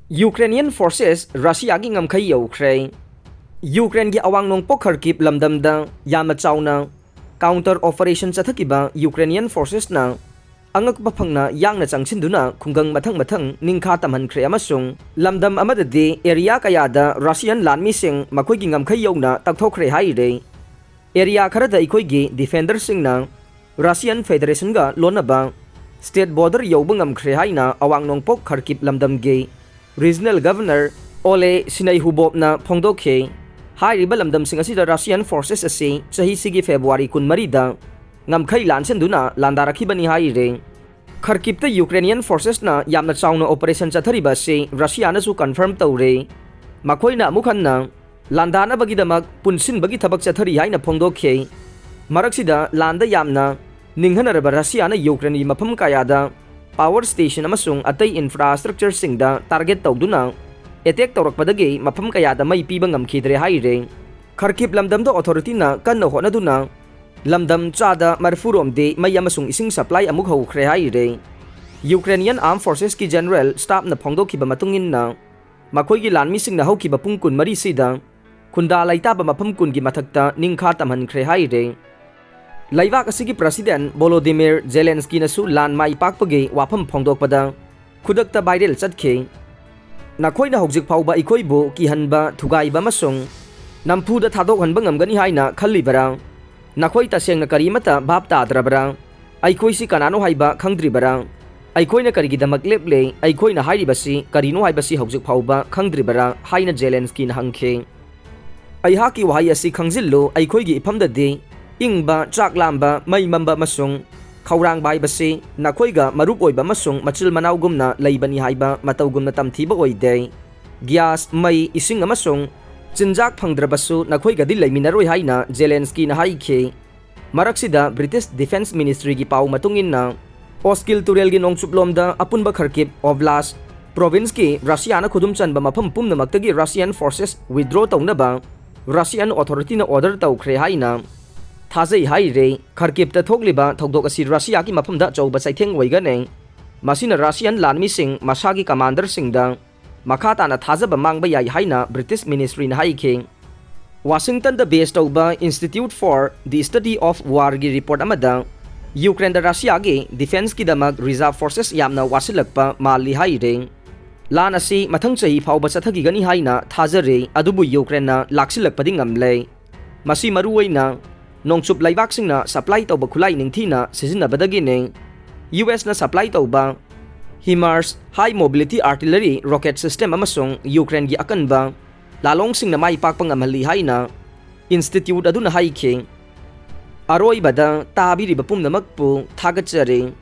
Ukrainian forces Russia gi Ngamkhei Youkhre. Ukraine gi awang nongpok kharkip lamdamda yama chawna counter operation chathakiba Ukrainian forces na angak baphangna yangna changchinduna khungang mathang ningkha tamhankhre amasung lamdam amadadi area kayada Russian landmi sing makhoi gi Ngamkhei yawna takthokre haire. Area kharada ikoi gi defender singna Russian Federation ga lonaba state border yawba ngamkhre haina awang nongpok kharkip lamdam ge Regional Governor Ole Sinai Hubobna Phongdokhe hairiba lamdam sing asida Russian forces ase chahi sigi February 13 da Ngamkhei lanchenduna landarakhibani haire. Kharkipta Ukrainian forces na yamna chawna operation chathariba se Russia na su confirm tawre. Makhoina mukhanna landana bagidamak punsin bagi thabak chathari haina phongdokhe. Maraksida landa yamna ninghanaraba Russia na Ukraine mafam kayada power station amasung atay infrastructure singda target tawduna attack tawrakpadagi mafam kayada may piba ngamkhidre haire. Kharkip lamdamda authority na kanna honaduna lamdam chada marfuromde may amasung ising supply amuk hawkhre haire. Ukrainian Armed Forces ki General Staff na phongdokhiba matungin na makhoi gi lanmi sing na hawkiba pungkun mari sida khunda laita ba mafam kun gi mathakta ningkha tamhankhre haire. Laibak asigi President Volodymyr Zelensky nasu lan mai pakpagi wafam phongdokpada khudakta viral chatkhe. Nakhoina hojik phauba ikoibu kihanba thugaiba masung nampuda thadokhanba ngamgani haina khallibara. Nakhoi tasengna karimata bhab tadrabara. Aikoisi kanano haiba khangdribara. Aikoina karigidamak leple aikoina hairibasi karino haibasi hojik phauba khangdribara haina Zelensky na hangkhe. Aihaki wahai asi khangjillo aikoigi iphamdadi ingba chaklamba may mamba masung khawrang bai basi nakhoiga marup oiba masung machil manaugumna leibani haiba matawgumna tamthiba oide gas may ising amasung chinjak phangdrabasu nakhoiga di leiminaroi haina Zelensky na haikhe. Maraksida British Defense Ministry gi pau matungin na Oskil Turel gi nongchuplomda apunba Kharkiv Oblast province ki Russia na khudum chanba mafam pumna maktagi Russian forces withdraw tawnaba Russian authority na order tawkhre haina Thazai haire. Kharkipta thokliba thokdok asi Russia ki mafamda chawba saitheng oigane masina Russian landmi sing masagi commander singda makhata na thazaba mangba yai haina British Ministry na haikhe. Washington da based tawba Institute for the Study of War gi report amada Ukraine da Russia gi defense ki damak reserve forces yamna wasilakpa mali haire. Lan asi mathang chahi phauba chathagi gani haina thazare adubu Ukraine na laksilakpadi ngamle. Masi maruoina nongchup laibak singna supply tawba khulai ningthina sizinabadagi ne US na supply tawba HIMARS high mobility artillery rocket system amasung Ukraine gi akanba lalong singna mai pakpang amali haina institute aduna haikhe. Aroi bada tabiri bapum namakpu thagachare.